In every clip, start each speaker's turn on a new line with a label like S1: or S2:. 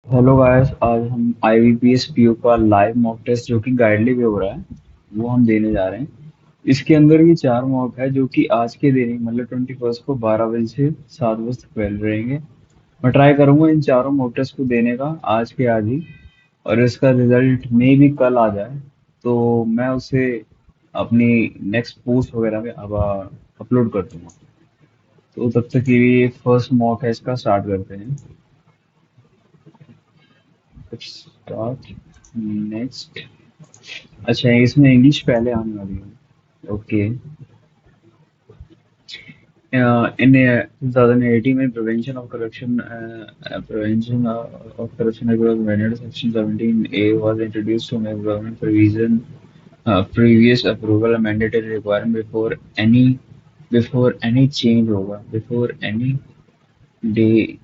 S1: Hello guys, आज हम IBPS PO का लाइव मॉक टेस्ट जो कि गाइडली पे हो रहा है वो हम देने जा रहे हैं। इसके अंदर ये 4 मॉक है जो कि आज के दिन मतलब 21 को 12 बजे से 7 बजे तक फैल रहेंगे। मैं ट्राई करूंगा इन चारों मॉक टेस्ट को देने का आज के आज ही, और इसका रिजल्ट मे भी कल आ जाए तो मैं उसे अपनी नेक्स्ट पोस्ट वगैरह में अब अपलोड कर दूंगा। तो तब तक के लिए फर्स्ट मॉक है इसका स्टार्ट करते हैं। Start next. अच्छा, इसमें इंग्लिश पहले आने वाली है। ओके। इन 2018 में prevention across amended section 17A was introduced to make government provision previous approval a mandatory requirement before any change होगा, before any day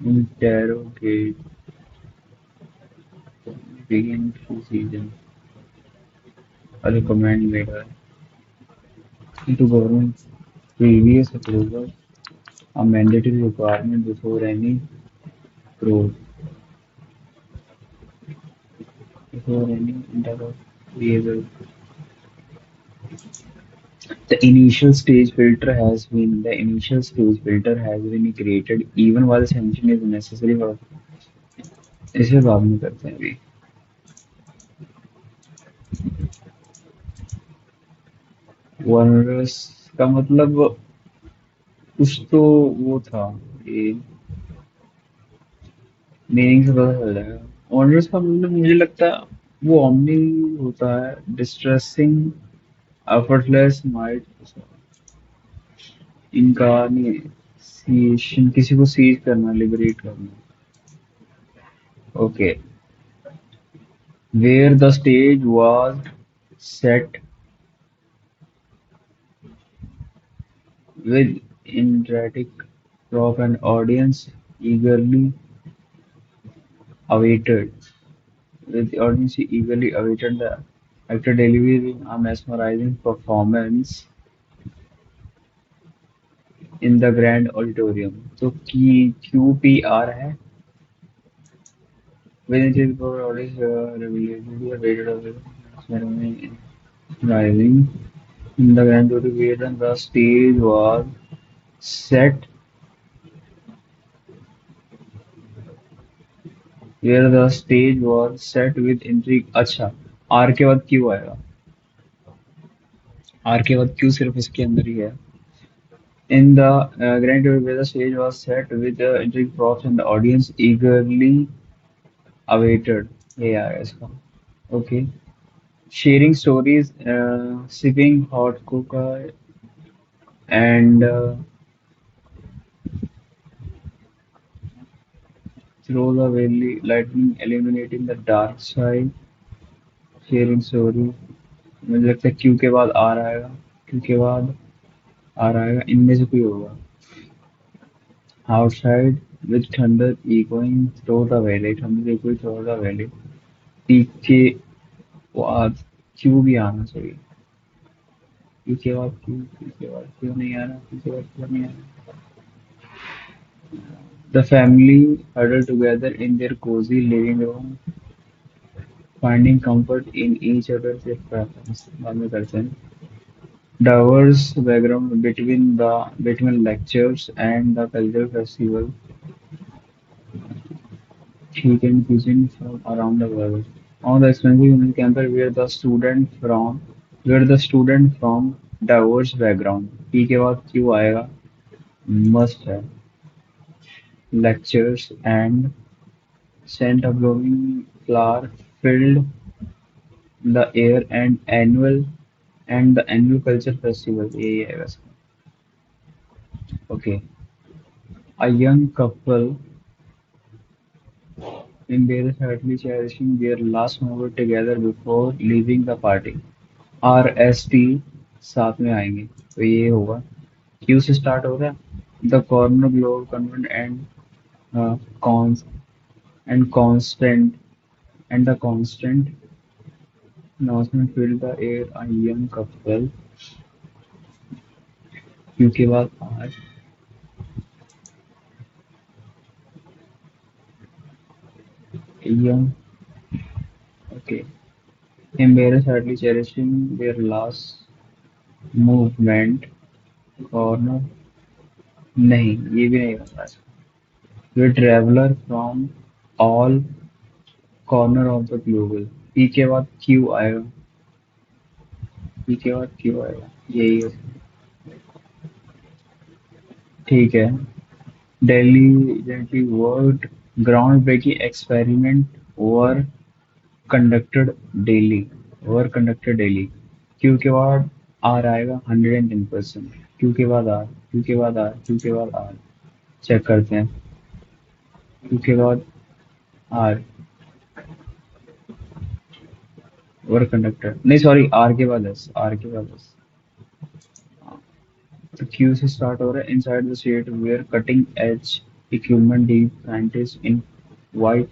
S1: interrogate begin season or recommend made into government previous approval a mandatory requirement before any pro before any interrogable. The initial stage filter has been created even while sanction is necessary for. इसे बाद में करते हैं अभी। वनरस का मतलब कुछ तो वो था, ये मीनिंग से पता चल जाएगा। वनरस का मतलब मुझे लगता है वो ओमनी होता है, डिस्ट्रेसिंग, एफर्टलेस, माइट, इनकार्निएशन, किसी को सीज करना, लिबरेट करना। Okay. Where the stage was set with energetic prop and audience eagerly awaited the actor delivering a mesmerizing performance in the grand auditorium. तो की QPR है, with energetic prop and audience eagerly awaited the ceremony rising in the grand auditorium. The stage was set where the stage was set with intrigue. अच्छा, are के बाद Q आएगा। Are के बाद Q सिर्फ इसके अंदर ही है। In the grand tour where the stage was set with intrigue, props and the audience eagerly awaited. ये आएगा इसका। Okay. Sharing stories, sipping hot cocoa and through the valley lightning illuminating the dark side. Sharing story, मुझे लगता है Q के बाद are आएगा। Q के बाद आर आएगा, इनमें से कोई होगा। Outside, with thunder echoing through the valley, thunder echoing through the valley. P के बाद क्यू भी आना चाहिए। पी के बाद क्यू, पी के बाद क्यों नहीं आ रहा, पी के बाद क्यों नहीं आ रहा। The family huddled together in their cozy living room, finding comfort in each other's presence. बाद में करते हैं। Diverse background between lectures and the cultural festival, chicken cuisine from around the world. On the expensive human camper where the student from diverse background. P के बाद क्यों आएगा, must है। Lectures and scent of glowing flower filled the air and the annual culture festival. यही है बस। Okay. A young couple embarrassingly cherishing their last moment together before leaving the party. RST साथ में आएंगे तो ये होगा। क्यू से स्टार्ट हो रहा है। The corner globe convent cons and constant and the constant announcement filled the air. A young couple, Q के बाद are. Young, okay. Embarrass hardly cherishing their last movement. Corner, नहीं ये भी नहीं बन रहा। वे traveller from all corner of the global. P के बाद क्यू आएगा। पी के बाद क्यू आएगा, यही है। ठीक है। diligently worked groundbreaking experiment conducted daily were conducted daily। Q के बाद आर आएगा 110%। क्यू के बाद आर, क्यू के बाद आर, क्यू के बाद आर। चेक करते हैं। क्यू के बाद आर, वर कंडक्टेड, नहीं सॉरी, आर के बाद एस, आर के बाद एस। तो क्यू से स्टार्ट हो रहा है। Inside the state where cutting edge equipment deep scientist in white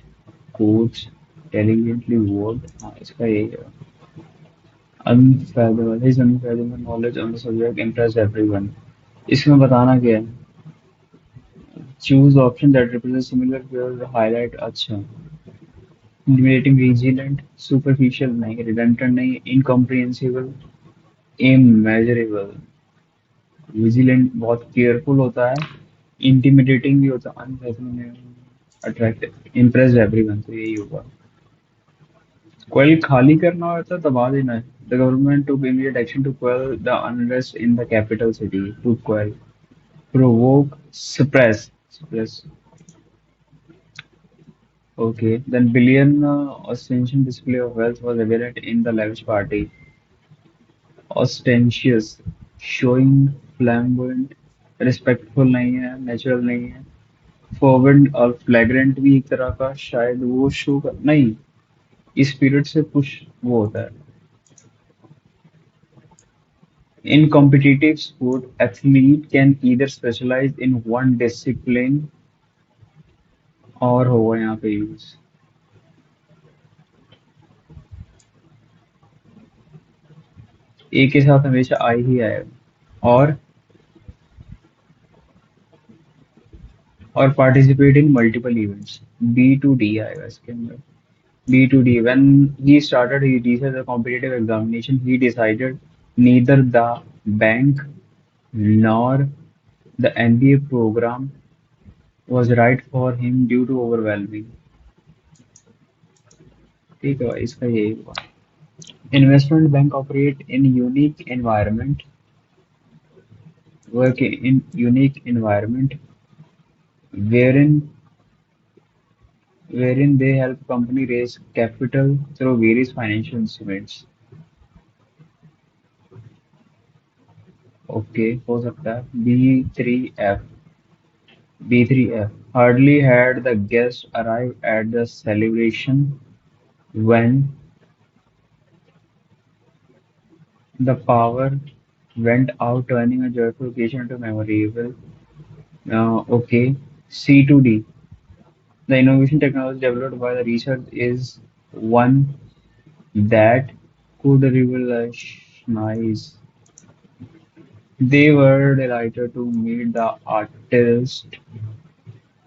S1: coats diligently worked। हाँ इसका यही है। Unfathomable, his unfathomable knowledge on the subject impressed everyone। इसमें बताना क्या है? Choose option that represents similar field highlight। अच्छा, intimidating, vigilant, superficial नहीं, redundant नहीं, incomprehensible, immeasurable। vigilant बहुत careful होता है, intimidating भी होता है, unfathomable, attractive, impressed everyone। तो यही होगा। Quell खाली करना होता है, दबा देना है। The government took immediate action to quell the unrest in the capital city। To quell, provoke, suppress, suppress। Okay, then billion ostensious display of wealth was evident in the lavish party। Ostentatious, showing, flamboyant, respectful नहीं है, natural नहीं है। Fervent और flagrant भी एक तरह का, शायद वो शो कर नहीं, इस पीरियड से कुछ वो होता है। In competitive sport, athlete can either specialize in one discipline और होगा यहाँ पे यूज। ए के साथ हमेशा आई ही आएगा। और participate in multiple events. B to D आएगा इसके अंदर। B to D, when he started he research the competitive examination he decided neither the bank nor the MBA program was right for him due to overwhelming। ठीक है भाई, इसका यही हुआ। Investment bank operate in unique environment, work in unique environment wherein they help company raise capital through various financial instruments। Okay, हो सकता है। B three F hardly had the guests arrived at the celebration when the power went out, turning a joyful occasion into memorable। Okay, C to D, the innovation technology developed by the research is one that could revolutionize। They were delighted to meet the artist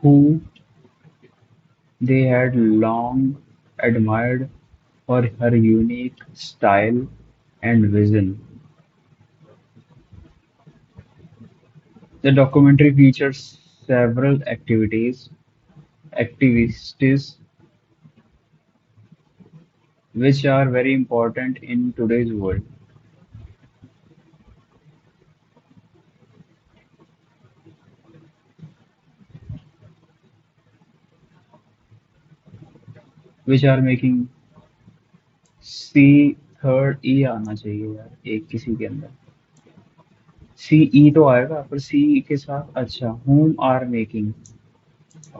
S1: who they had long admired for her unique style and vision। The documentary features several activities which are very important in today's world, which are making C, third E आना चाहिए यार एक किसी के अंदर। सी ई तो आएगा पर सी के साथ, अच्छा, home are making.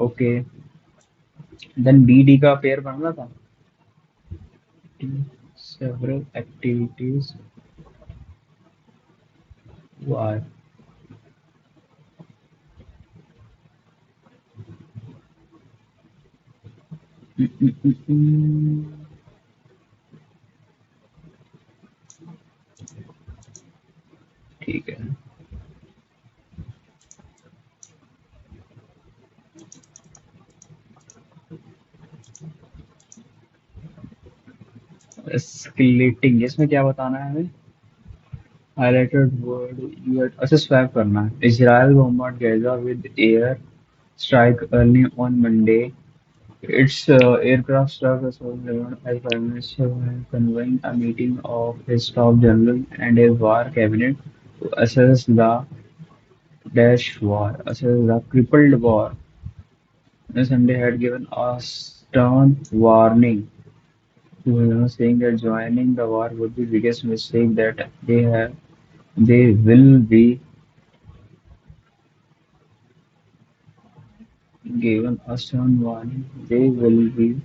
S1: Okay, then B D का पेयर बन रहा था। Several activities are. ठीक है। स्केलेटिंग, इसमें क्या बताना है हमें? हाईलाइटेड वर्ड यूएस, अच्छा स्वैप करना है। Israel bombarded Gaza with air strike early on Monday. Its aircraft struck a civilian as Prime Minister was convening a meeting of his top general and his war cabinet to assess the crippled war. The Sunday had given a stern warning, saying that joining the war would be the biggest mistake that they will be given a stern warning. They will be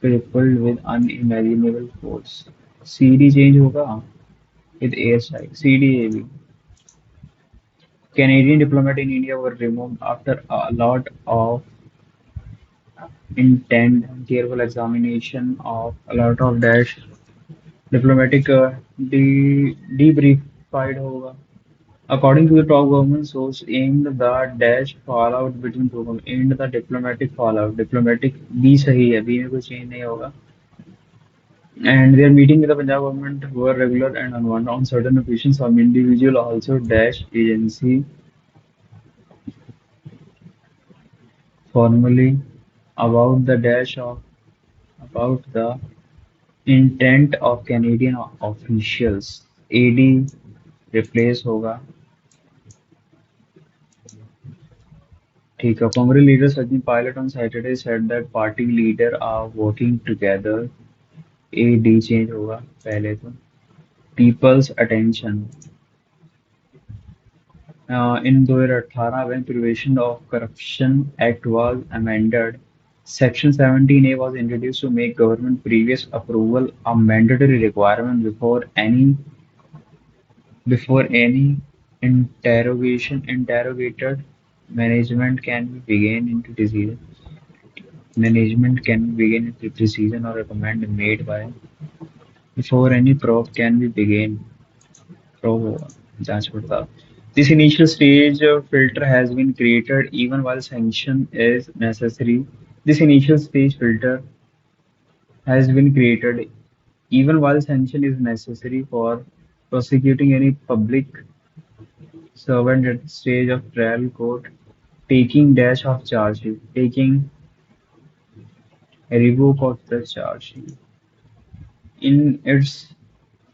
S1: crippled with unimaginable force. CD change होगा with air strike. CDAV. Canadian diplomats in India were removed after a lot of intent and careful examination of a lot of dash diplomatic debriefed होगा. According to the top government source, aimed the dash fallout between two governments, aimed the diplomatic fallout. Diplomatic B सही है, B में कोई change नहीं होगा. And their meeting with the Punjab government were regular and unwanted. On certain occasions, some individual also dash agency formally about the dash of about the intent of Canadian officials. AD replace होगा. ठीक है. Congress leader Sachin Pilot on Saturday said that party leader are working together. AD change होगा पहले तो. People's attention. In 2018, when Prevention of Corruption Act was amended, Section 17A was introduced to make government previous approval a mandatory requirement before any interrogated management can be begin into decision. Management can begin into decision or recommend made by before any probe can be begin. Probe जांच पड़ताल. This initial stage filter has been created even while sanction is necessary. This initial stage filter has been created even while sanction is necessary for prosecuting any public servant at the stage of trial court, taking dash of charge sheet, taking a revoke of the charge sheet. In its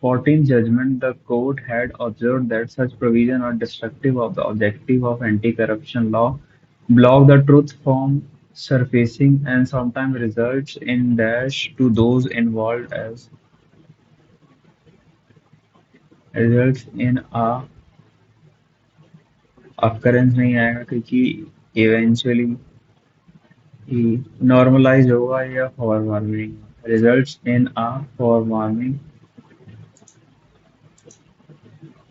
S1: 14th judgment, the court had observed that such provisions are destructive of the objective of anti-corruption law, block the truth from surfacing, and sometimes results in dash to those involved as results in a occurrence नहीं आएगा क्योंकि eventually ही normalize होगा या forwarming results in a forwarming.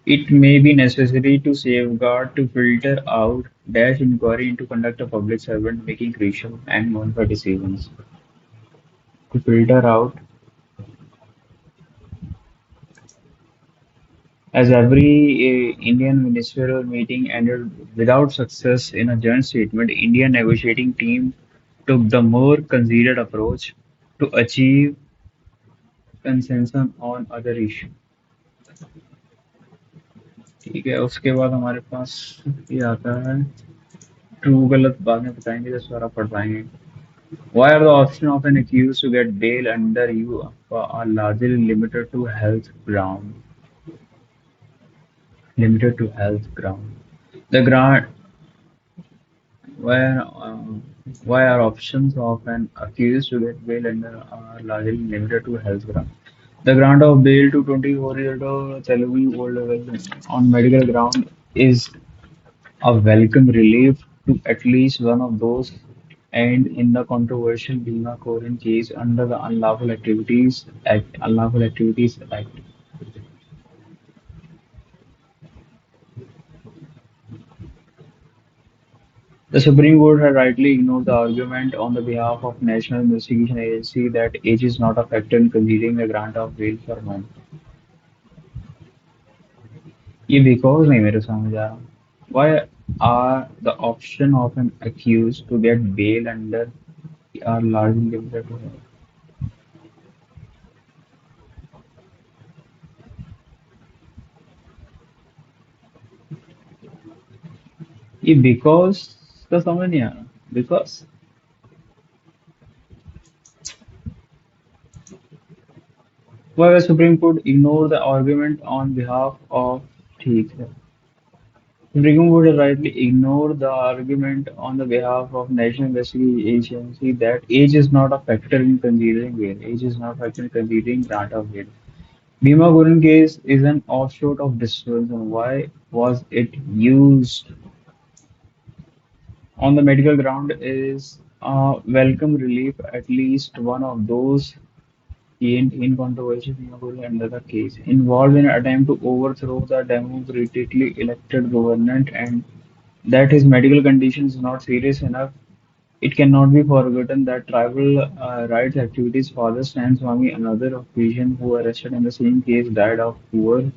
S1: It may be necessary to safeguard to filter out dash inquiry into conduct of public servant making crucial and non decisions. To filter out, as every Indian ministerial meeting ended without success in a joint statement, Indian negotiating team took the more considered approach to achieve consensus on other issues. ठीक है, उसके बाद हमारे पास ये आता है true गलत बाद में बताएंगे जब सारा पढ़ पाएंगे. Why are the options of an accused to get bail under you are largely limited to health ground? Limited to health ground. The grant why why are options of an accused to get bail under are largely limited to health ground? The grant of bail to 24-year-old Telugu old on medical ground is a welcome relief to at least one of those and in the controversial Bhima Koran case under the Unlawful Activities Act. The Supreme Court had rightly ignored the argument on the behalf of National Investigation Agency that age is not a factor in considering the grant of bail for men. ये because नहीं मेरे समझ आ रहा. Why are the option of an accused to get bail under are largely limited to her? ये because का समझ नहीं आ रहा। Because why the Supreme Court ignored the argument on behalf of ठीक है Supreme Court rightly ignored the argument on the behalf of National Investigation Agency that age is not a factor in considering bail. Age is not a factor in considering grant of bail. Bhima Gurun case is an offshoot of this reason. Why was it used on the medical ground is a welcome relief. At least one of those in controversy Singapore under the case involved in an attempt to overthrow the democratically elected government and that his medical condition is not serious enough. It cannot be forgotten that tribal rights activities father Stan Swami, another Asian who arrested in the same case, died of poor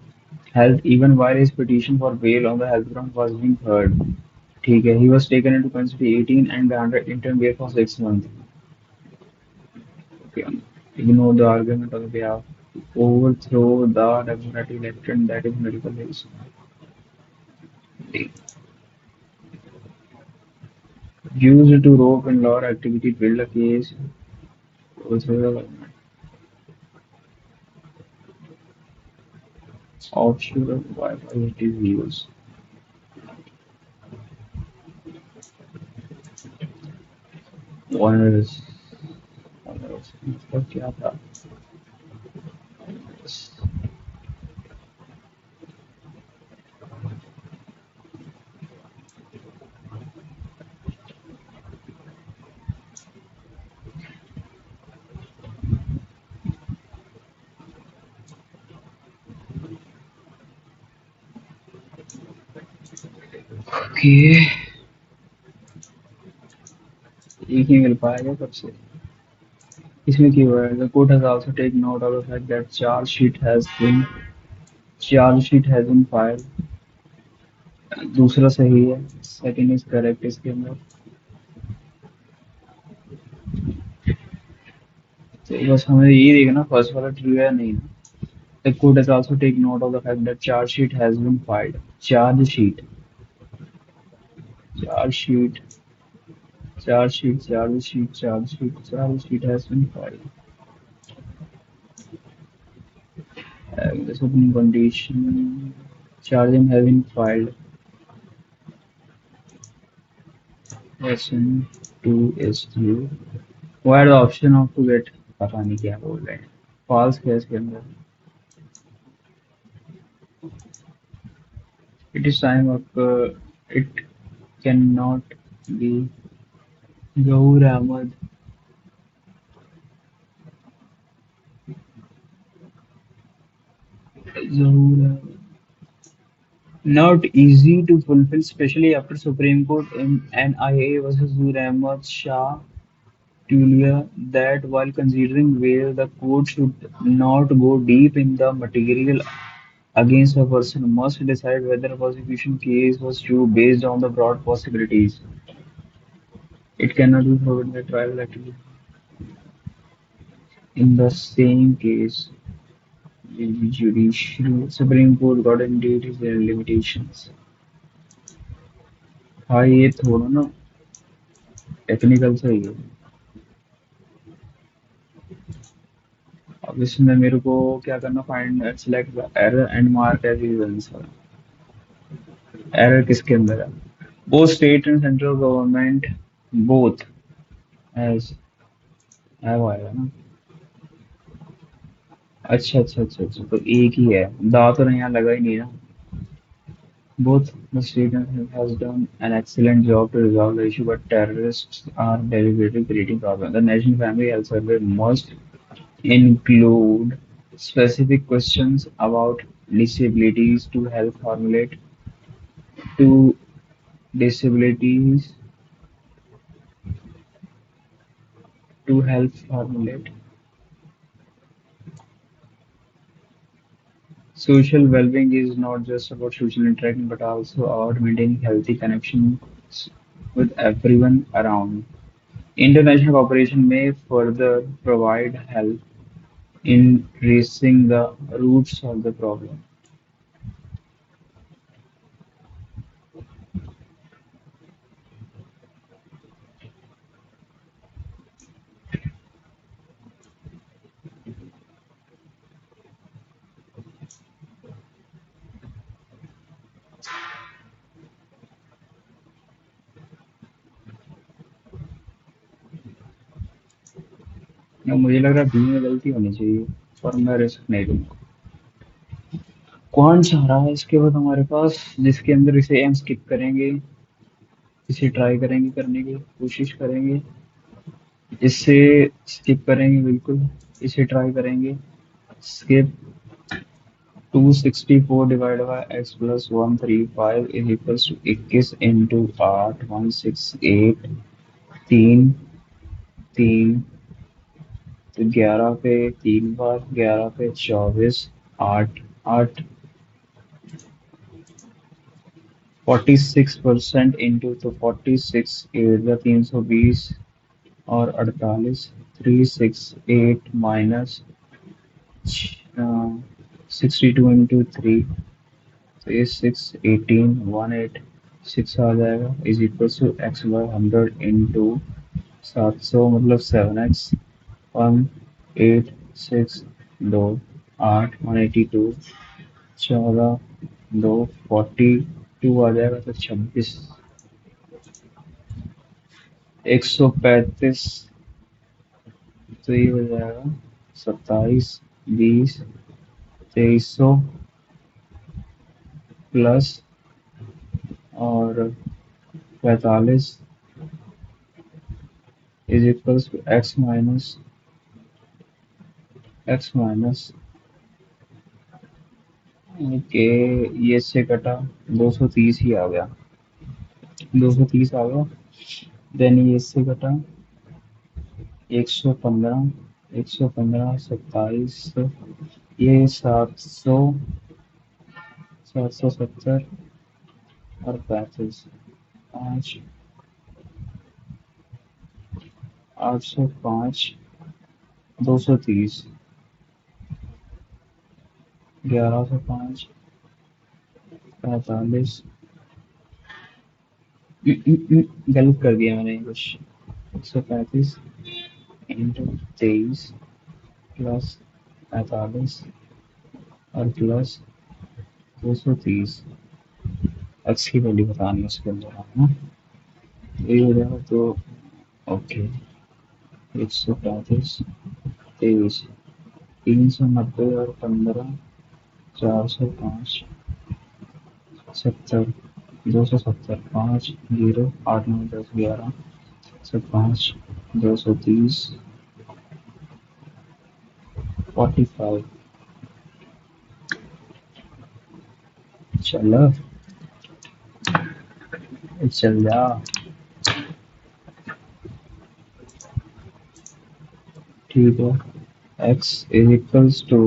S1: health even while his petition for bail on the health ground was being heard. ठीक है, he was taken into custody 18 and granted interim bail for 6 months. Okay. Ignore the argument on the behalf overthrow the democratic election that is medical case. Used to rope and law activity build a case overthrow the government. Offshoot of Wi-Fi it is used. Owners, owners, इसका क्या था? Okay, एक ही मिल पाएगा सबसे इसमें keyword the court has also taken note of the fact that charge sheet has been filed दूसरा सही है सेकंड इज करेक्ट इसके अंदर तो बस हमें ये देखना फर्स्ट वाला ट्रू है या नहीं ना The court has also taken note of the fact that charge sheet has been filed. Charge sheet, charge sheet, charge sheet has been filed. The opening condition, charging has been filed. Lesson 2 is due. Why the option of to get पता नहीं क्या बोल रहे हैं false है इसके अंदर it is time of it cannot be Zahoor Ahmad Zahoor Ahmad not easy to fulfill, especially after Supreme Court in NIA versus Nur Ahmad Shah Tulia, that while considering where the court should not go deep in the material against a person, must decide whether a prosecution case was true based on the broad possibilities. It cannot be proven by trial activity. In the same case, the judicial Supreme Court got indeed its limitations. हाँ ये थोड़ा ना technical सही है अब इसमें मेरे को क्या करना find select error and mark as answer error किसके अंदर है both state and central government both as have आएगा ना अच्छा तो एक ही है दा तो नहीं यहाँ लगा ही नहीं ना both the state and has done an excellent job to resolve the issue but terrorists are deliberately creating problems the national family health survey must include specific questions about disabilities to disabilities to help formulate social well-being is not just about social interaction but also about maintaining healthy connections with everyone around. International cooperation may further provide help in tracing the roots of the problem. या मुझे लग रहा है B में गलती होनी चाहिए, पर मैं रिस्क नहीं लूंगा। कौन सा रहा है इसके बाद हमारे पास, जिसके अंदर इसे हम स्किप करेंगे, इसे ट्राई करेंगे करने की कोशिश करेंगे, इससे स्किप करेंगे बिल्कुल, इसे ट्राई करेंगे skip. 264 divide by X plus 135 is equals to 21 into 8 168 तीन तीन, तो 11 पे 3 बार, 11 पे 24, 8 8, 46% इंटू, तो 46 एट 320 और 48, 368 माइनस 62 इंटू 3, तो ये 618 186 आ जाएगा, is equal to X by 100 into 700 मतलब 7x, 186 2 8 182 14 2 42 आ जाएगा, तो 26 135, तो ये हो जाएगा 27 20 2300 प्लस और 45 is equals to X minus के, ये से कटा 230 ही आ गया, 230 आ गया। देन ये इससे कटा 115, 115 27, ये 770 और 35, 5 805 230, 1105 45, गलत कर दिया मैंने कुछ, 135 इंटू 23 प्लस 45 और प्लस 230, एक्स की वैल्यू बतानी है उसके अंदर, है ना। तो ये हो जाएगा, तो ओके 135 23 390 और 15 405 70 270 5 0 8 9 10 11 सब 5 230 45, चलो चल जा। ठीक है, x is equals to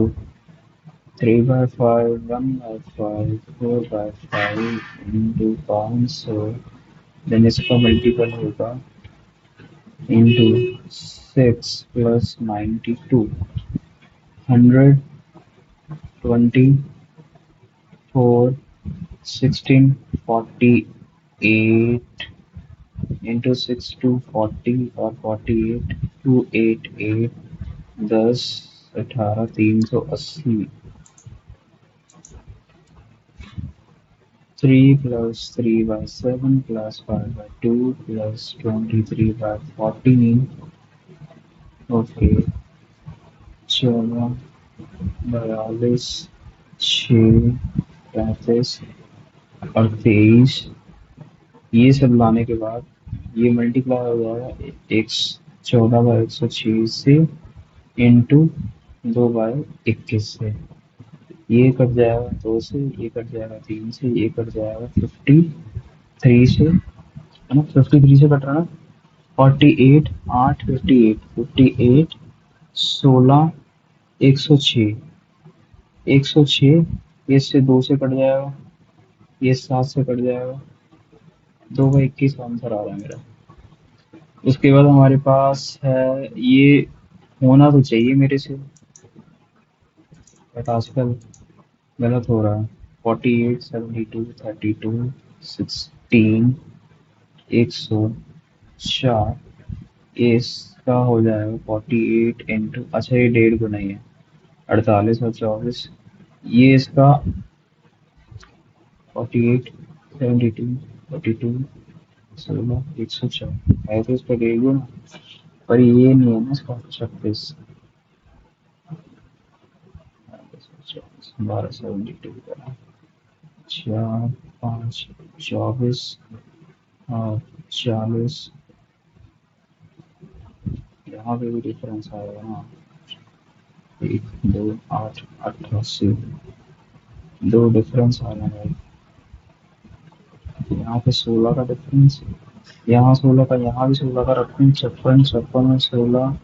S1: 3/5 1/5 4/5 into 500, then इसका मल्टीपल होगा इंटू 6 + 92 124 1648 इंटू 6 240 और 48 288 10 18 380, 3 + 3/7 + 5/2 + 23/14, ओके 14 42 6 35 और 23, ये सब लाने के बाद ये मल्टीप्लाई हो जाएगा एक 14/106 से इंटू 2/21 से, ये कट जाएगा 2 से, ये कट जाएगा 3 से, ये कट जाएगा 53 से, है ना, 53 से कट रहा ना, 48 8 58 58 16 106, 106, ये इससे 2 से कट जाएगा, ये 7 से कट जाएगा, 2/21 आंसर आ रहा है मेरा। उसके बाद हमारे पास है, ये होना तो चाहिए मेरे से, बट आजकल गलत हो रहा है। 48 72 32 16 104, इसका हो जाएगा 48 इंटू, अच्छा ये 1.5 गुना ही है, 48 और 24, ये इसका 48 72 42 16 104 है, तो इसका 1.5 गुना, पर ये नहीं है ना इसका 26। 1272 का 4 5 24 और 40। यहाँ पे भी डिफरेंस आएगा ना। 1 2 8 88 दो डिफरेंस आ रहा है। यहाँ पे 16 का डिफरेंस, यहाँ 16 का, यहाँ भी 16 का रखते हैं। 56 56 में 16,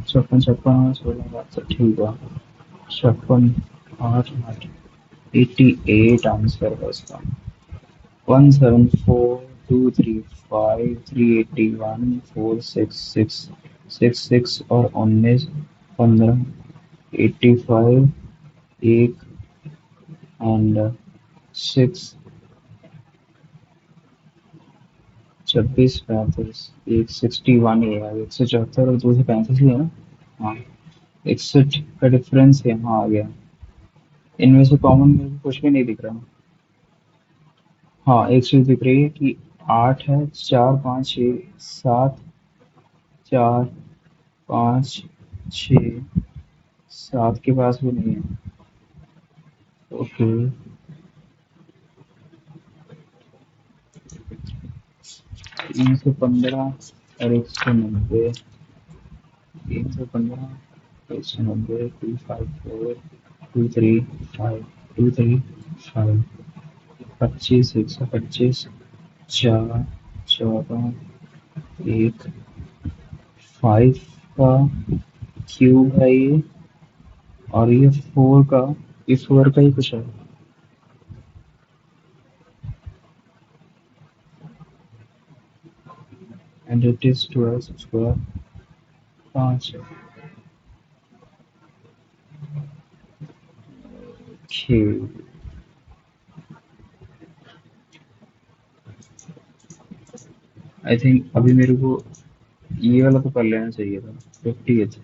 S1: 56 56 में 16 का, तो ठीक है। 56 8 8 88 आंसर है इसका। 174 2 3 5 3 81 4 6 6 और 19 15 85 एक एंड 6 26 35 एक 61 ही है। 174 और 2 से 35 ही है ना। हाँ, 61 का डिफरेंस यहाँ आ गया। इनमें से कॉमन मेरे को कुछ भी नहीं दिख रहा। हाँ, एक चीज दिख रही है कि 8 है, 4 5 6 7, 4 5 6 7 के पास भी नहीं है। ओके। 315 और 190। 315 190 254 235 235 25 125 4 14 एक 5 का क्यूब है ये, और ये 4 का, इस 4 का ही कुछ है। And it is 12 square 5। I think अभी मेरे को ये वाला तो कर लेना चाहिए था। 50th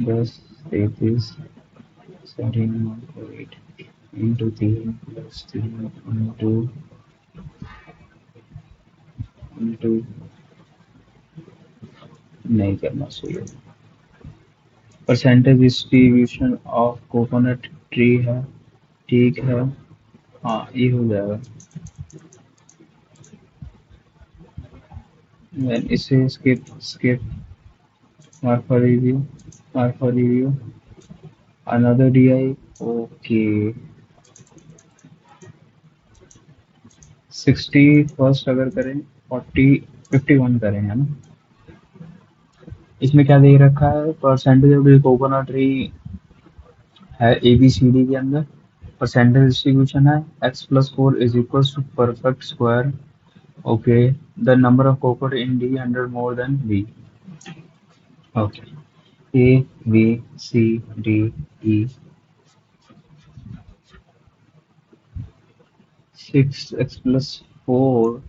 S1: 10 33 17 इंटू 3 + 3 इंटू नहीं करना चाहिए। Percentage distribution of coconut tree है, ठीक है। हाँ, ये हो जाएगा। Then इसे skip mark for review, mark for review, another DI, okay। 60 first अगर करें, 40 51 करें, है ना। इसमें क्या दे रखा है, परसेंटेज ऑफ कोकोनट ट्री है ABCD के अंदर। परसेंटेज डिस्ट्रीब्यूशन है x+4 is equal to perfect square. Okay, the number of coconut in D 100 more than B। Okay, ABCDE 6x+4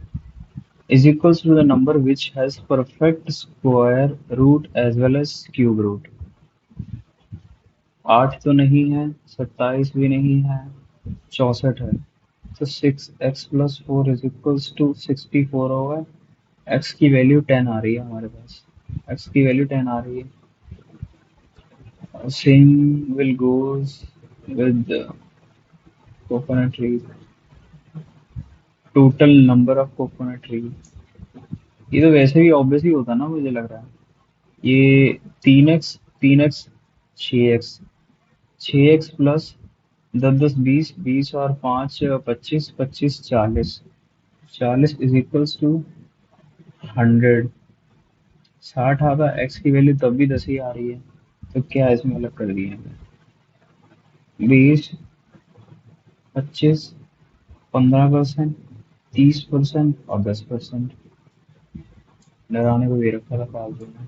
S1: is equals to the number which has perfect square root as well as cube root। 8 तो नहीं है, 27 भी नहीं है, 64 है। तो 6x+4 is equals to 64 होगा। x की वैल्यू 10 आ रही है हमारे पास, x की वैल्यू 10 आ रही है। Same will goes with coconut tree, total number of coconut tree. ये तो वैसे भी ऑब्वियस ही होता ना, मुझे लग रहा है। ये 3x 6x 6x प्लस 10 10 20 20 और 5 25 25 40 40 इज इक्वल्स टू 100। 60 आता, एक्स की वैल्यू तब भी 10 ही आ रही है, तो क्या इसमें अलग कर दिए हैं। 20 25 15% 30% और 10%। डराने को दे रखा था फालतू में।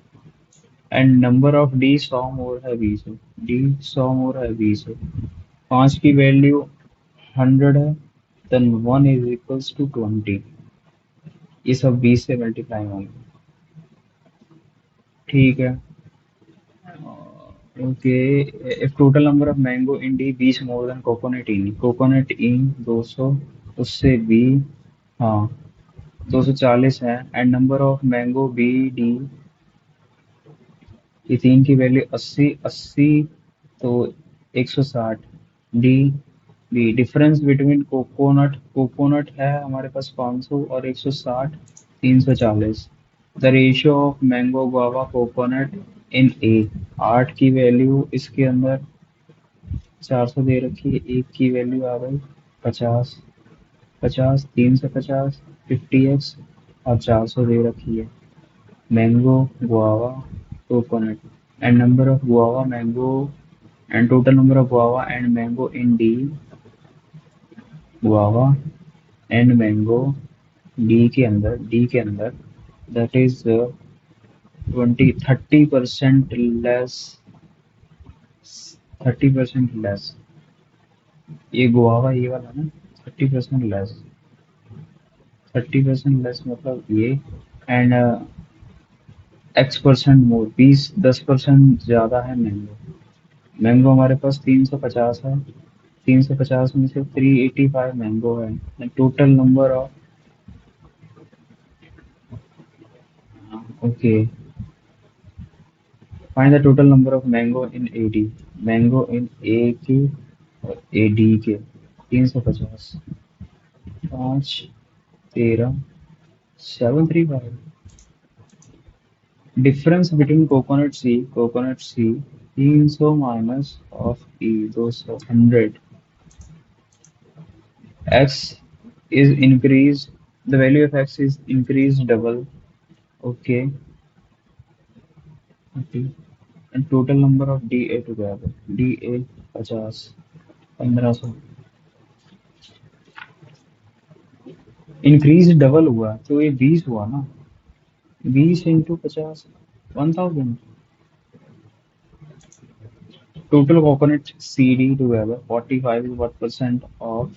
S1: एंड नंबर ऑफ डी 100 मोर है 20 है, डी 100 मोर है 20 है। 5 की वैल्यू 100 है, देन 1 इज इक्वल्स टू 20। ये सब 20 से मल्टीप्लाई होंगे, ठीक है। Okay, if total number of mango in D 20 more than coconut in, coconut in 200, उससे बी। हाँ, 240 है। And number of mango B D, ये तीन की वैल्यू 80 80, तो 160। D B, difference between coconut, coconut है हमारे पास 500 और 160, 340। The ratio of mango guava coconut in A, 8 की वैल्यू इसके अंदर 400 दे रखी है, एक की वैल्यू आ गई 50, 50 350, 50x, और 400 दे रखी है। Mango guava coconut and number of guava mango and total number of guava and mango in D, guava and mango D के अंदर दैट इज 30% लेस, 30% लेस। ये गुआवा ये वाला ना, 30% लेस, 30% लेस मतलब ये। एंड X% मोर, 10% ज्यादा है मैंगो। मैंगो हमारे पास 350 है, 350 में से 385 मैंगो है। Total number of, okay, find the total number of mango in A D, mango in A के और ए डी के। 350, 5, 13, 735। Difference between coconut C 300 minus of E 200, 100। X is increased, the value of X is increased double. Okay, okay. And total number of DA together, DA 50, 1500। Increase double हुआ तो ये 20 हुआ ना, 20 × 50, 1000। Total coconut CD together 45% of,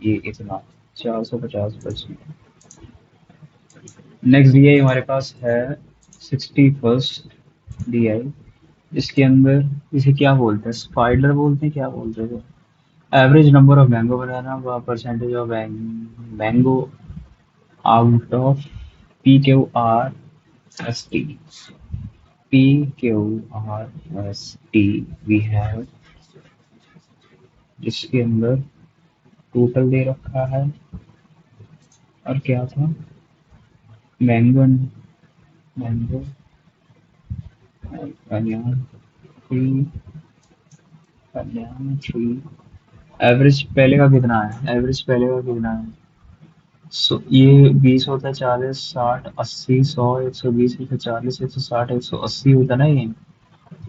S1: ये इतना 450%। Next DI हमारे पास है 61st DI। इसके अंदर इसे क्या बोलते हैं, स्पाइडर बोलते हैं, क्या बोलते थे। Average number of mango banana, percentage of mango out of PQRST, PQRST we have. जिसके अंदर टोटल दे रखा है, और क्या था, mango, mango Kalyan tree, Kalyan tree. Average पहले का कितना है, एवरेज पहले का कितना है। ये 20 होता है, 40, 60, 80, 100, 120, 140, 160, 180 होता है ना ये।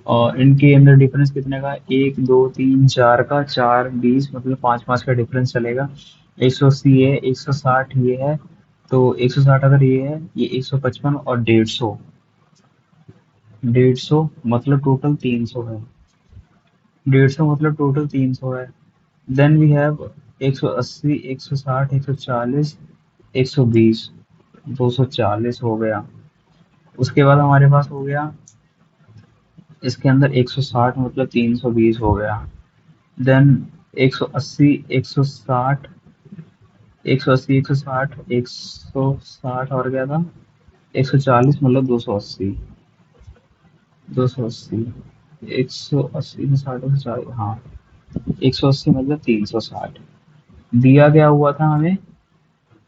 S1: और इनके अंदर डिफरेंस कितने का, 1 2 3 4 का, 4 20 मतलब 5 5 का डिफरेंस चलेगा। 180 है, 160 ये है, तो 160 अगर ये 155 और 150, 150 मतलब टोटल 300 है, 150 मतलब टोटल 300 है। देन वी हैव 180, 160, 140, 120, 240 हो गया। उसके बाद हमारे पास हो गया इसके अंदर 160 मतलब 320 हो गया। देन 180, 160, 180, 160, 160 और क्या था, 140 मतलब 280, 280, 180 में 60, 140, हाँ, 180 मतलब 360। दिया गया हुआ था हमें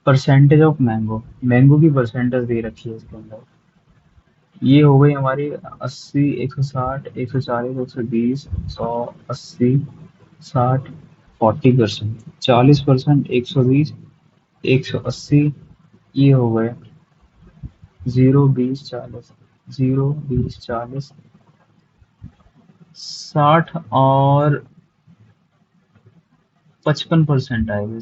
S1: परसेंटेज ऑफ मैंगो, मैंगो की परसेंटेज दे रखी है इसके अंदर। ये हो गई हमारी 80, 160, 140, 120, 180, 60, 40%, 40%, 120, 180, ये हो गए 0 20 40, 0 20 40, 60 और 55% आएगा,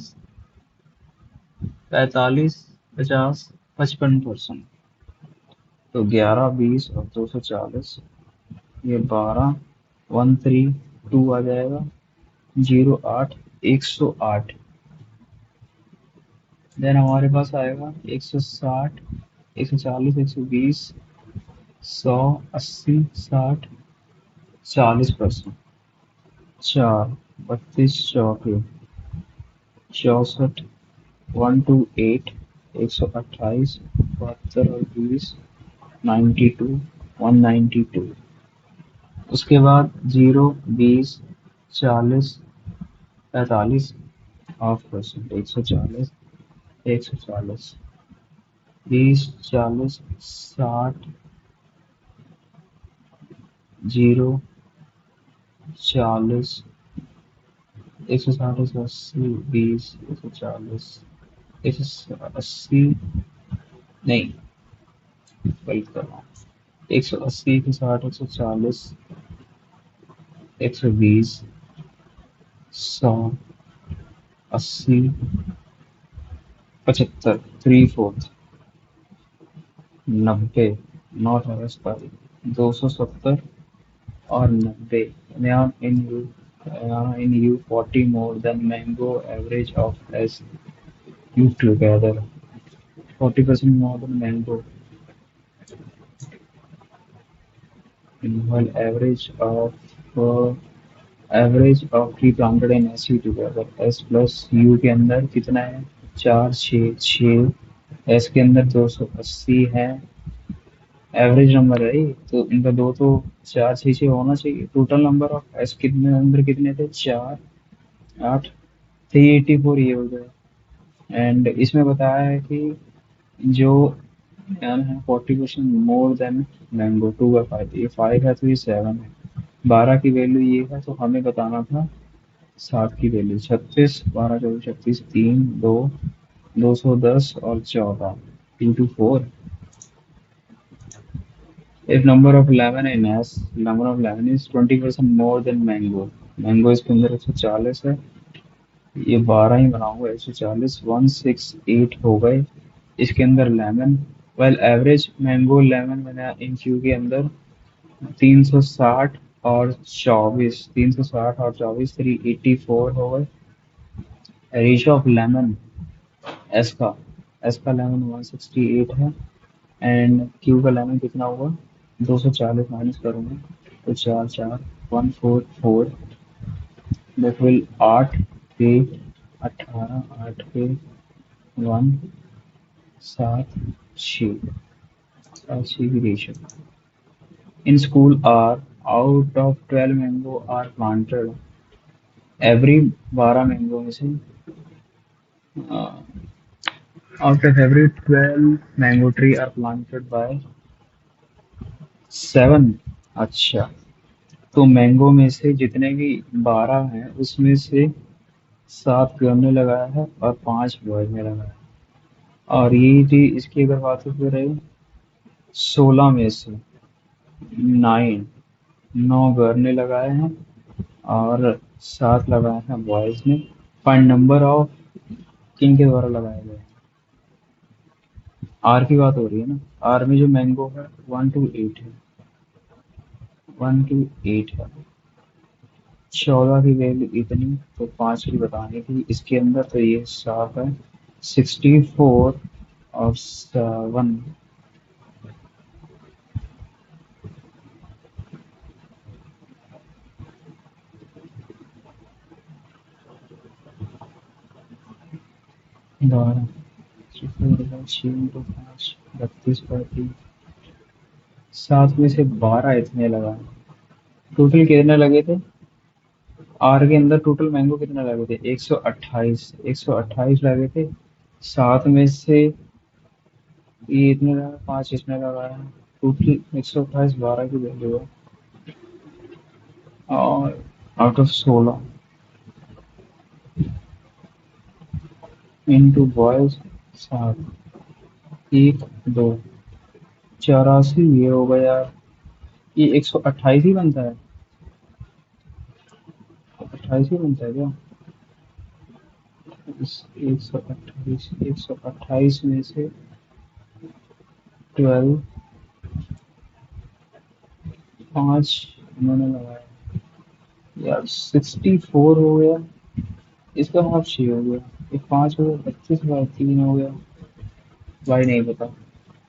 S1: 45, 50, 55%। तो 11 20 और 240, ये 12, 132 आ जाएगा, 08, 108। देन हमारे पास आएगा 160, 140, 120, 100, 80, 60, 40%। 4, 32 चौके 64, 128, 128, 72 और 20, 92, 192। उसके बाद 0, 20, 40, 45, हाफ परसेंट, 140, 140, 20, 40, 60, 0, 40, 160, 180, 20, 140, 180, नहीं, गलत कर रहा हूँ। 180, 160, 140, 120, 100, 80, 75, 3/4, 90, नॉट एक्सपायरी, 270 और 90। Neon in you 40 more than mango average of as you together. 40% more than mango, while uh, average of tree planted in SU together. S plus U के अंदर कितना है? 4, 6, 6। S के अंदर 280 है। एवरेज नंबर है ये, तो इनका दो तो 4, 6, 6 होना चाहिए। टोटल नंबर ऑफ एस कितने अंदर कितने थे? 4, 8, 384 ये हो गया। एंड इसमें बताया है कि जो एन है 40% मोर देन मैंगो 2 का 5, ये 5 है तो ये 7 है। 12 की वैल्यू ये है तो हमें बताना था 7 की वैल्यू। 36, 12, 24, 36, 3, 2, 210 और 14, 2 to 4। If number of lemon in S, number of lemon is 20% more than mango, mango इसके अंदर 140 है, ये 12 ही बनाऊंगा। 140, 168 हो गए इसके अंदर lemon. Well average mango lemon मैंने इन क्यू के अंदर 360 और 24, 360 और 24, 384 हो गए। रेशियो ऑफ लेमन एस का, एस का लेमन 168 है एंड क्यू का लेमन कितना हुआ? 240 माइनस करूंगा तो 4, 4, 144, दैट विल 8 पे 18, 8 पे 1, 7, 6, 7, 6 की ratio. In school are out of 12 mango are planted, every 12 mango में से out of every 12 mango tree are planted by 7। अच्छा, तो मैंगो में से जितने भी 12 हैं उसमें से 7 गर्ल ने लगाया है और 5 बॉयज ने लगाया है। और ये थी इसकी अगर बात करें 16 में से 9, 9 गर्ल ने लगाए हैं और 7 लगाए हैं बॉयज ने। फाइंड नंबर ऑफ किन के द्वारा लगाए गए हैं? आर की बात हो रही है ना। आर में जो मैंगो है 1 to 8 है, 1 to 8 है। 14 की वैल्यू इतनी तो 5 की बतानी थी इसके अंदर, तो ये साफ है 64 और 7। 12, 6 इंटू 5, 32, 35। 7 में से 12 इतने लगाए। टोटल कितने लगे थे? आर के अंदर टोटल मैंगो कितने लगे थे? 128, 128 लगे थे। 7 में से ये इतने लगा, 5 इसने लगाया, टोटल 128, 12 की वैल्यू है। और आउट ऑफ 16 इंटू बॉयज 7, 1, 2, 84 ये हो गया यार। ये 128 ही बनता है? 28 ही बनता है क्या? इस 128, 128 में से 12, 5 इन्होंने लगाया यार, 64 हो गया। इसका हाफ 6 हो गया, ये 5 हो गया, 25 बाय 3 हो गया। भाई नहीं पता।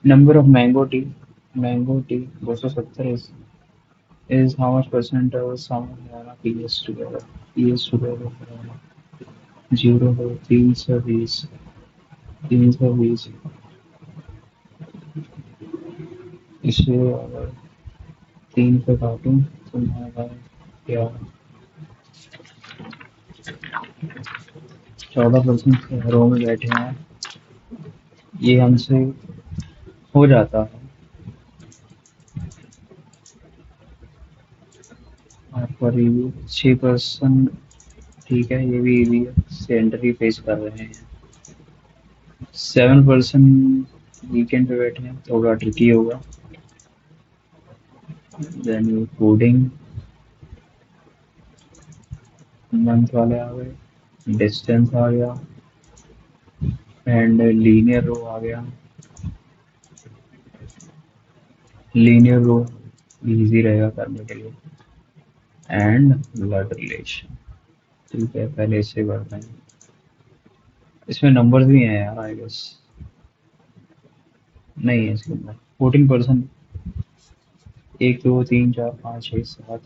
S1: Number of mango T 270 is how much percent of some banana peels together 0 2, 3 से 20, 320। इसे अगर 3 से काटूं तो हमारा क्या, 14% शहरों में बैठे हैं, ये हमसे हो जाता है। और पर ये 6%, ठीक है, ये भी सेंटर ही फेस कर रहे हैं। 7% वीकेंड पे बैठे हैं, थोड़ा ट्रिकी होगा। देन कोडिंग मंथ वाले आ गए, डिस्टेंस आ गया, एंड लीनियर रो आ गया। लीनियर रो इजी रहेगा करने के लिए। एंड ब्लड रिलेशन, ठीक है, पहले इससे बढ़ते हैं। इसमें नंबर्स भी हैं यार, आई गेस। नहीं है इसके अंदर 14%। 1 2 3 4 5 6 7,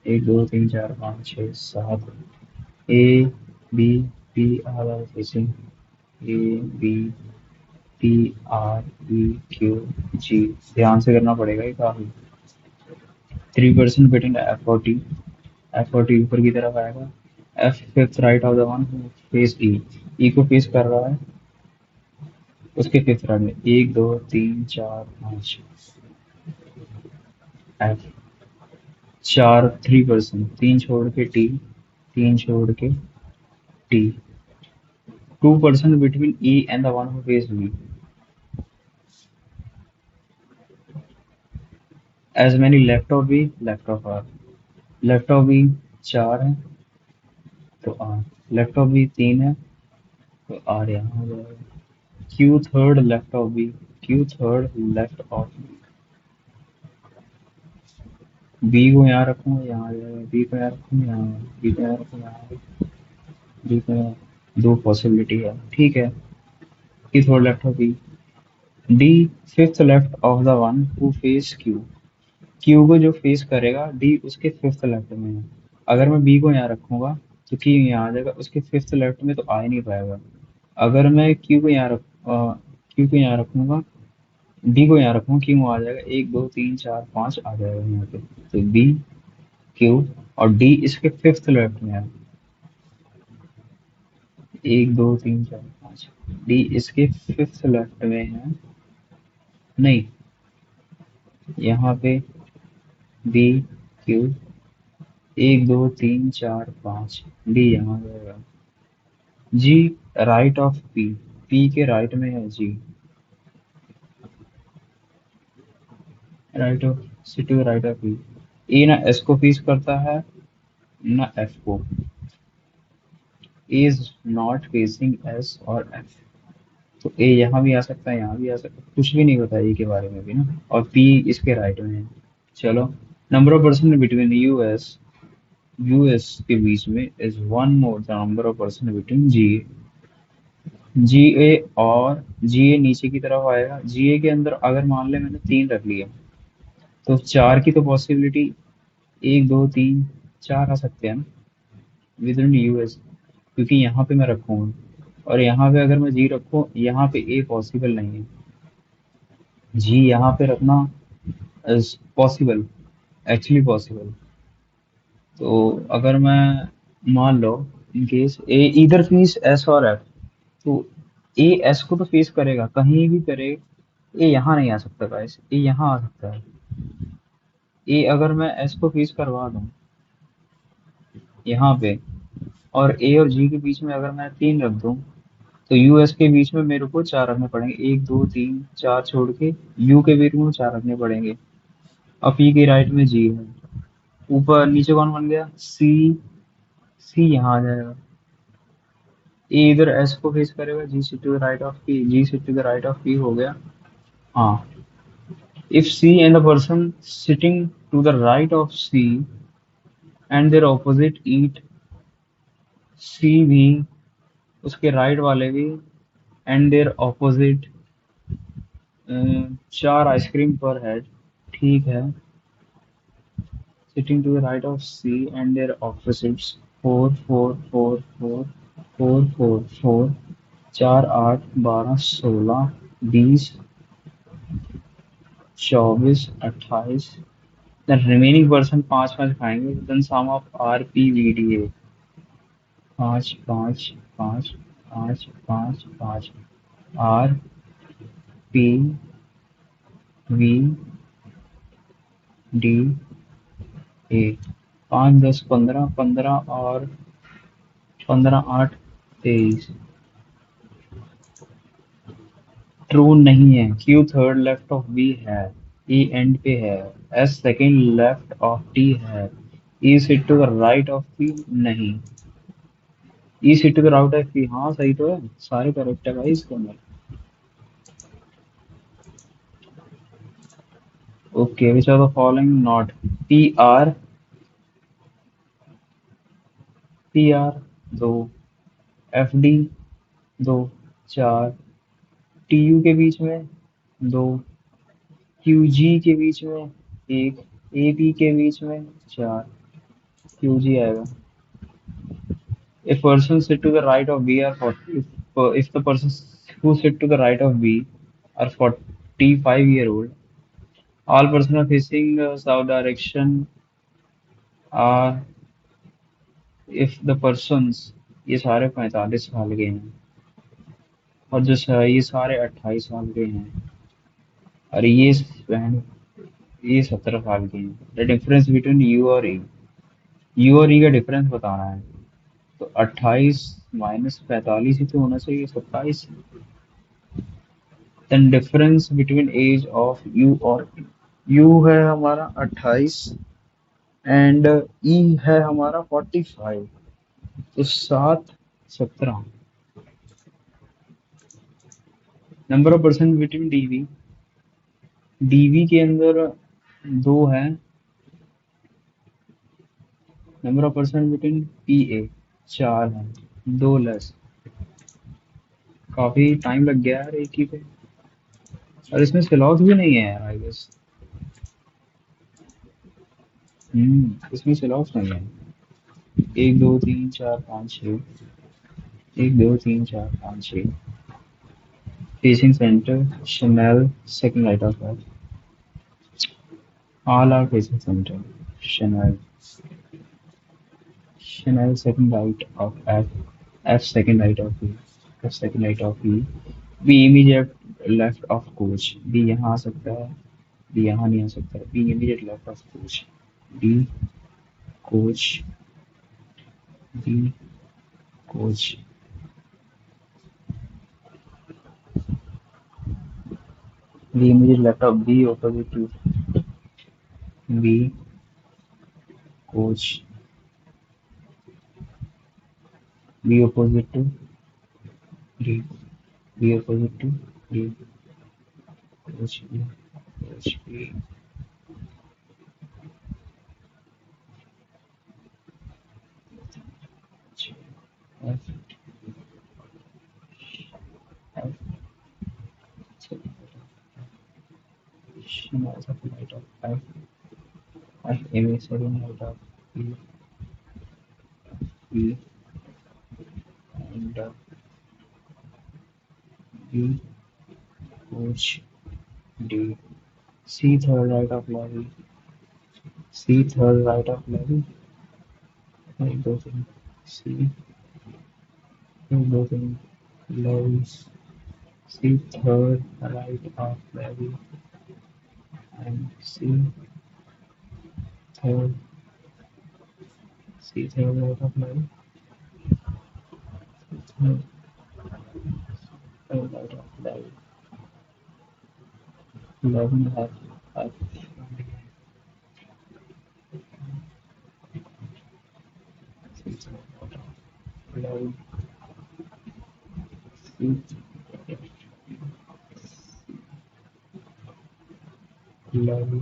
S1: 1 2 3 4 5 6 7, A B P R R facing, A B P R E Q G. ध्यान से करना पड़ेगा ये काफी। 3% बिटवीन एफ और टी। एफ और टी ऊपर की तरफ आएगा। F fifth right of the one face E. E को फेस कर रहा है, उसके फिफ्थ राइट में 1 2 3 4 5। एफ 3%, 3 छोड़ के टी, 3 छोड़ के T. 2% between E and the one who faces B. As many left of B, left of R. Left of B 4 है तो आर, लेफ्ट ऑफ बी 3 है तो आर यहाँ हो जाएगा। Q third left of B, Q third left of B को यहाँ रखूंगा, यहाँ आ जाएगा। बी को यहाँ रखूंगा, यहाँ, बी को यहाँ रखूंगा, यहाँ, बी को यहाँ। दो पॉसिबिलिटी है, ठीक है। Q third left of B. D fifth left of the one who faces Q. Q को जो फेस करेगा डी उसके फिफ्थ लेफ्ट में है। अगर मैं बी को यहाँ रखूंगा तो क्यू यहाँ आ जाएगा, उसके फिफ्थ लेफ्ट में तो आ ही नहीं पाएगा। अगर मैं क्यू को यहाँ रखूंगा, बी को यहाँ रखूंगा, क्यू आ जाएगा। 1 2 3 4 5 आ जाएगा यहाँ पे। तो बी, क्यू और डी इसके फिफ्थ लेफ्ट में है। 1 2 3 4 5, डी इसके फिफ्थ लेफ्ट में है। नहीं, यहाँ पे बी, क्यू, 1 2 3 4 5, डी यहाँ जाएगा। G right of P, P के राइट में है G. Right of, city right of P. A ना एस को फेस करता है ना एफ को। A is not facing S और एफ। तो ए यहाँ भी आ सकता है, यहाँ भी आ सकता है, कुछ भी नहीं पता ए के बारे में भी ना। और पी इसके राइट में है। चलो, number of person between U S, U S के बीच में is one more the number of person between G. G A और जी ए नीचे की तरफ आएगा। जी ए के अंदर अगर मान ले मैंने 3 रख लिया तो 4 की तो पॉसिबिलिटी, 1 2 3 4 आ सकते हैं ना विद इन यूएस, क्योंकि यहाँ पे मैं रखूंगा। और यहाँ पे अगर मैं जी रखूँ, यहाँ पे ए पॉसिबल नहीं है। जी यहाँ पे रखना इज पॉसिबल, एक्चुअली पॉसिबल। तो अगर मैं मान लो इन केस ए इधर फेस एस और एफ, तो ए एस को तो फेस करेगा, कहीं भी करे। ए यहाँ नहीं आ सकता गाइस, ए यहाँ आ सकता है। ए अगर मैं एस को फेस करवा दूं यहाँ पे, और ए और जी के बीच में अगर मैं 3 रख दूं, तो यू एस के बीच में मेरे को 4 रखने पड़ेंगे। 1 2 3 4 छोड़ के यू के बीच में 4 रखने पड़ेंगे। अब पी के राइट में जी है। ऊपर नीचे कौन बन गया, सी। सी यहाँ आ जाएगा। ए इधर एस को फेस करेगा, G sit to the right of P, G sit to the right of P हो गया। हाँ, if C and the person sitting to the right of C and their opposite eat, C भी उसके right वाले भी and their opposite 4 ice cream पर head, ठीक है। sitting to the right of C and their opposites 4 4 4 4 4 4 4, चार आठ 12 16 20 24 28। The remaining person पाँच पाँच खाएंगे। Then sum of RPVDA। पाँच पाँच पाँच पाँच पाँच पाँच। RPVDA। 5 10 15 15 और 15 8 23। ट्रू नहीं है। Q third left of B है। ई एंड पे है। S second left of T है। E sit to the right of P नहीं। E sit to the right of P, हाँ सही तो है, सारे करेक्ट है भाई इसके अंदर। Okay, which are the following not. P R. P R दो। एफ डी दो। चार। टी यू के बीच में दो। क्यू जी के बीच में एक। ए पी के बीच में चार। क्यू जी आएगा। A person sit to the right of B are 40, if the person who sit to the right of B are 45-year-old, all person are facing south direction are, if the persons, ये सारे 45 साल के हैं और ये सारे 28 साल के हैं और ये बहन ये 17 साल के हैं। द डिफरेंस बिटवीन यू और ई का डिफरेंस बताना है। तो 28 - 45 ही तो होना चाहिए, 27। Then difference between age of U और यू है हमारा 28 एंड ई है हमारा 45। तो 7 17। Number of person between DV. DV के अंदर दो है। Number of person between PA चार है। दो लेस। काफी टाइम लग गया यार एक ही पे। और इसमें सिलॉग भी नहीं है यार आई गेस। इसमें सिलॉग नहीं है। एक दो तीन चार पाँच छः। एक दो तीन चार पाँच छः। Facing center, Chanel, second right of F. All are facing center. Chanel, Chanel second right of F, F second right of E, F second right of E. B immediate left of coach. B यहाँ आ सकता है, B यहाँ नहीं आ सकता है। B immediate left of coach. D coach, D coach. B immediate left of B opposite to B coach. B opposite to D. B opposite to D. Coach B. Coach B. F, F, Chanel second right of F, F image second right of E, E, and B coach D. C third right of Levy. C third right of Levy. एक दो तीन C एक दो तीन Levy's. C third right of Levy and third C third right of Levy. Third, third right of Levy. 11 have C third right of Levy. C Levy.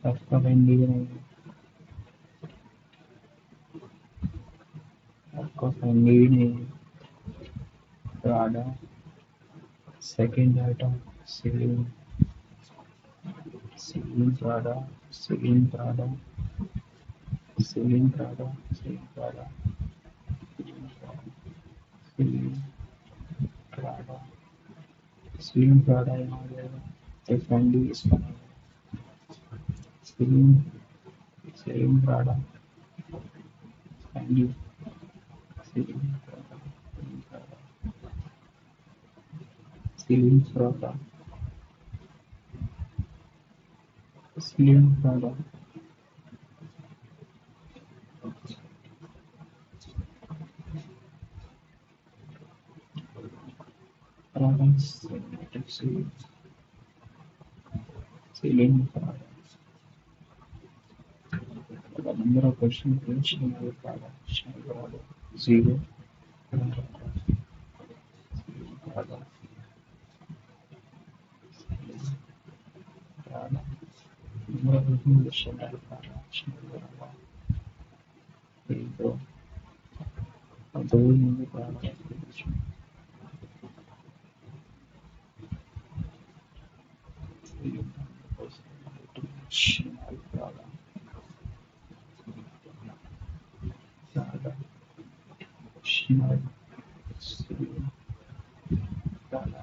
S1: आपका family भी नहीं है। आपका फैमिली भी नहीं है। Prada second item. Ceiling ceiling Prada ceiling Prada ceiling Prada ceiling Prada ceiling Prada, slim Prada यहाँ आ जाएगा। एक फैंडी इसका नाम है। Slim, slim Prada, फैंडी, slim Prada, slim Prada, slim Prada, Prada, slim Prada. The number of percent Chanel Prada, Chanel Prada, zero, Prada, Prada. Number of percent Chanel Prada, Chanel Prada, zero. अब दो ही होंगे Prada के बीच में। Chanel Prada, Prada, Chanel, zero, Prada।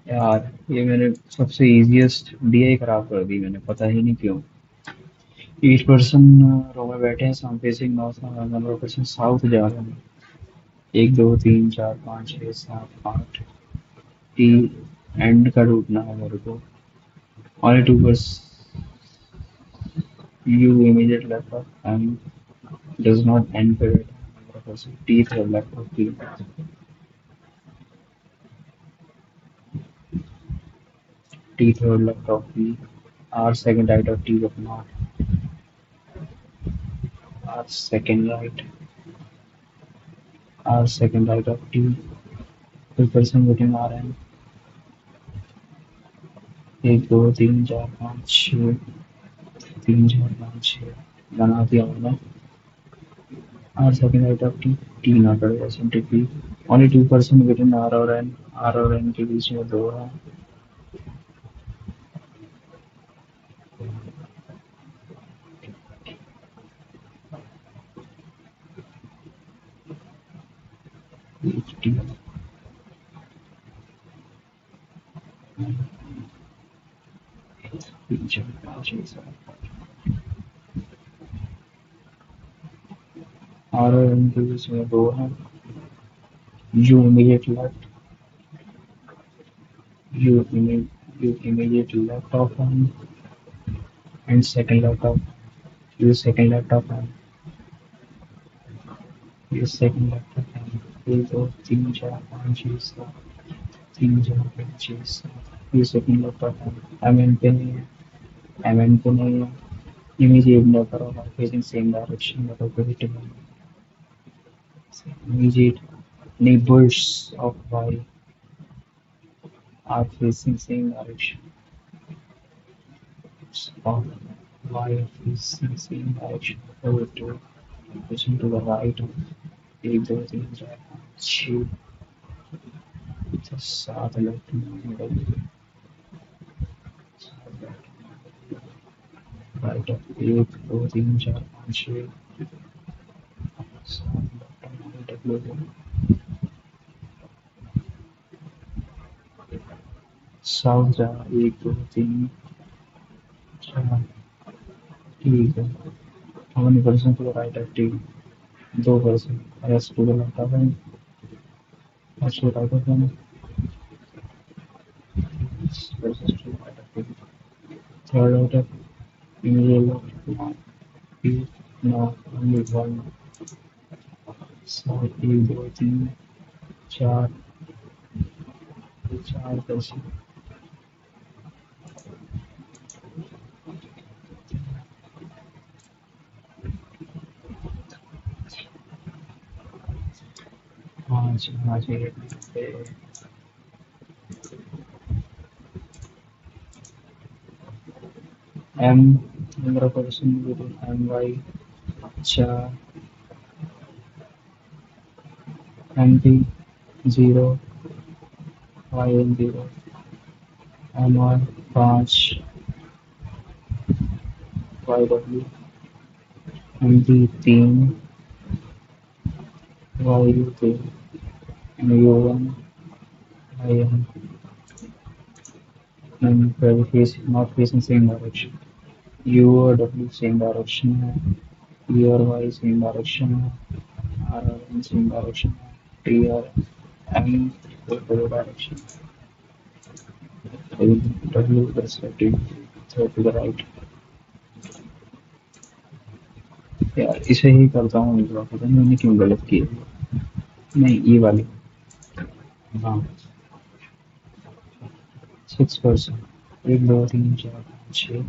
S1: यार ये मैंने सबसे इजीएस्ट डीआई खराब कर दी मैंने, पता ही नहीं क्यों। 8% रो में बैठे हैं, south facing north, number of person south जा रहे हैं। एक दो तीन चार पाँच छः सात आठ, टी एंड का ढूंढना है मेरे को। only 2% you immediate left of and does not end period, number of person t third left of t, t third left of t, r second right of t of not, r second right, r second right of t, फिर person waiting आ रहे हैं। एक दो तीन चार पाँच छः, तीन चार पाँच छः बना दिया मैंने। r second right of t, t not adjacent to p, only 2% within r और n के बीच में दो है। एक t तीन चार पाँच छः सात, r और n के बीच में दो है। you immediate left, you immediate, you immediate left of n and second left of, you second left of n, you second left of n, एक दो तीन चार पाँच छः सात, तीन चार पाँच छः सात, you second left of n, mn पे नहीं है, mn पे नहीं है। immediate left of r facing same direction but opposite direction, immediate neighbors of y are facing same direction of y facing same direction, over to pushing to the right of एक दो तीन चार पाँच छः सात लेफ्ट मिडल, सात right of एक दो तीन चार पाँच छः सात लेफ्ट मिडल, साउथ जा एक दो तीन चार, ठीक है। How many percent to the right of t? 2%. Rest to the left of n. Rest to the right of n. Percent to the right of t. Third out of immediate left. Now, p. Now, only one. So, एक दो तीन चार, चार percent. पाँच पाँच एक m number of person within my चार, mp 0, yn 0, mr 5, yw MP 3 वायु 2 U1 IM and face not facing same direction. U और W same direction है, E और Y same direction है, R और N same direction है, T और M opposite direction. W respective third to the right. यार इसे ही करता हूँ इस बार, पता नहीं मैंने क्यों गलत किया। नहीं ये वाली। हाँ 6%। 1 2 3 4 5 6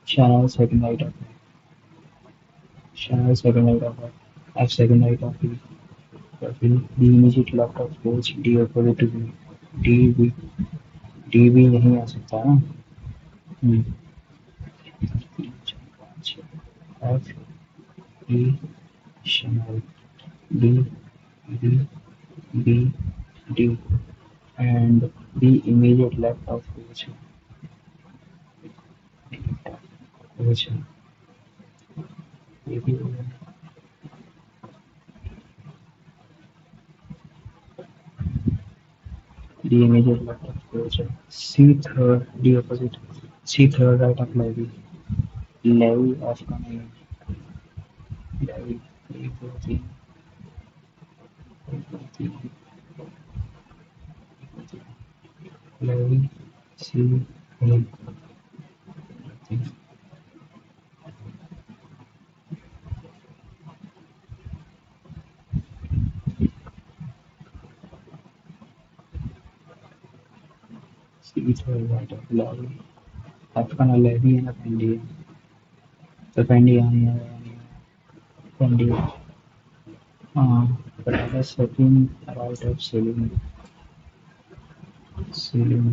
S1: channel second light up है, channel second light up है, F second light up है, या फिर D immediate left of coach D opposite to B, D भी D भी नहीं आ सकता ना। 3 4 5 6 F E channel D B B D and B immediate left of coach ये भी हो गया। D immediate left of coach C third D opposite C third right of levy levy of coming levy 3 4 3 levy C A C third right of levy आपका levy है ना पेंडी है तो पेंडी यहाँ पेंडी हाँ बराबर second right of ceiling ceiling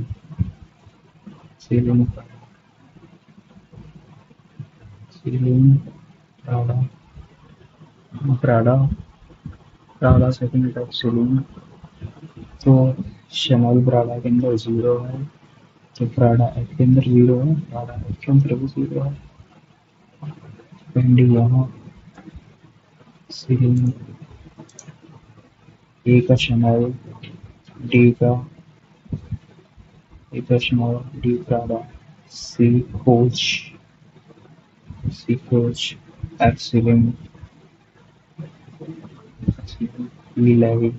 S1: ceiling ceiling Prada Prada Prada second of ceiling तो शमल Prada के अंदर 0 है तो प्राडा एफ के अंदर 0 है, प्राडा एफ के अंदर भी 0 है। पेंडी यहाँ सीलिंग ए का शमल डी का ए का शमल D Prada C coach C coach F ceiling E लेवी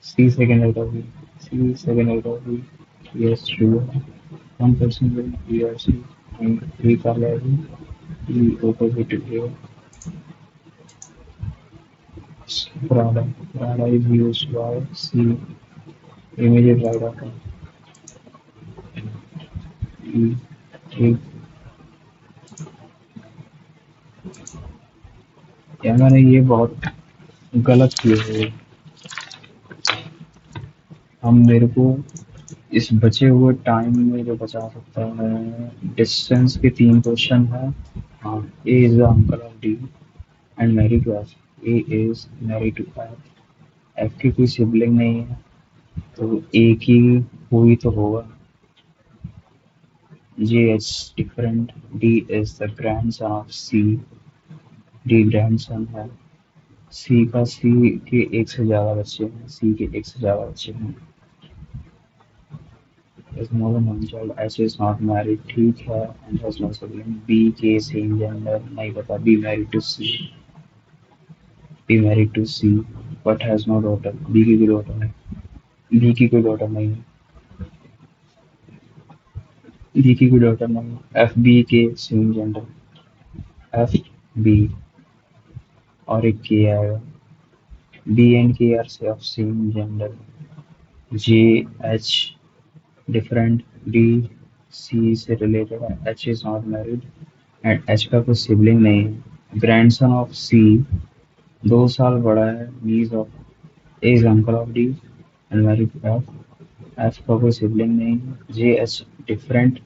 S1: C second out of V. C second out of V. Yes, true. 1% will ERC and 3 car level. E opposite to A. Prada. Prada is used by C. Immediate right of E. E. यार मैंने ये बहुत गलत किया है। हम मेरे को इस बचे हुए टाइम में जो बचा सकता है डिस्टेंस के 3 क्वेश्चन है। हाँ A is the uncle of D and marry to F A is marry to F F की कोई सिबलिंग नहीं है तो ए की हुई तो होगा J H different D is the grandson of C D grandson है सी का सी के एक से ज़्यादा बच्चे हैं सी के एक से ज़्यादा बच्चे हैं is more than one child H is not married ठीक है and has no sibling B के same gender नहीं पता be married to C but has no daughter B की कोई daughter नहीं B की कोई daughter नहीं D की कोई daughter नहीं F B के same gender F B और एक K आएगा B and K are of same gender J H different D C से related है H is not married and H का कोई sibling नहीं है grandson of C 2 साल बड़ा है niece of age uncle of D and married to F F का कोई सिबलिंग नहीं है जे एच डिफरेंट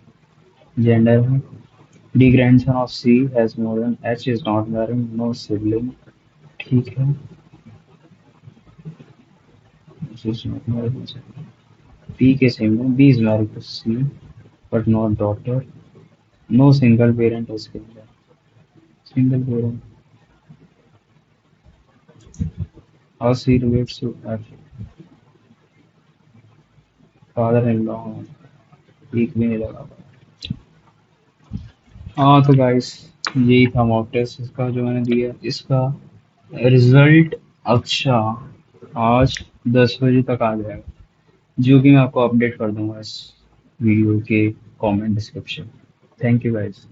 S1: जेंडर है D grandson of C has more than H is not married no sibling ठीक है बी के सेम है B is married to C but not daughter no single parent इसके अंदर single बोरो और C relates to father in law. एक भी नहीं लगा। हाँ तो गाइस, यही था मॉक टेस्ट इसका जो मैंने दिया। इसका रिजल्ट अच्छा आज 10 बजे तक आ जाएगा, जो कि मैं आपको अपडेट कर दूंगा इस वीडियो के comment description. Thank you guys.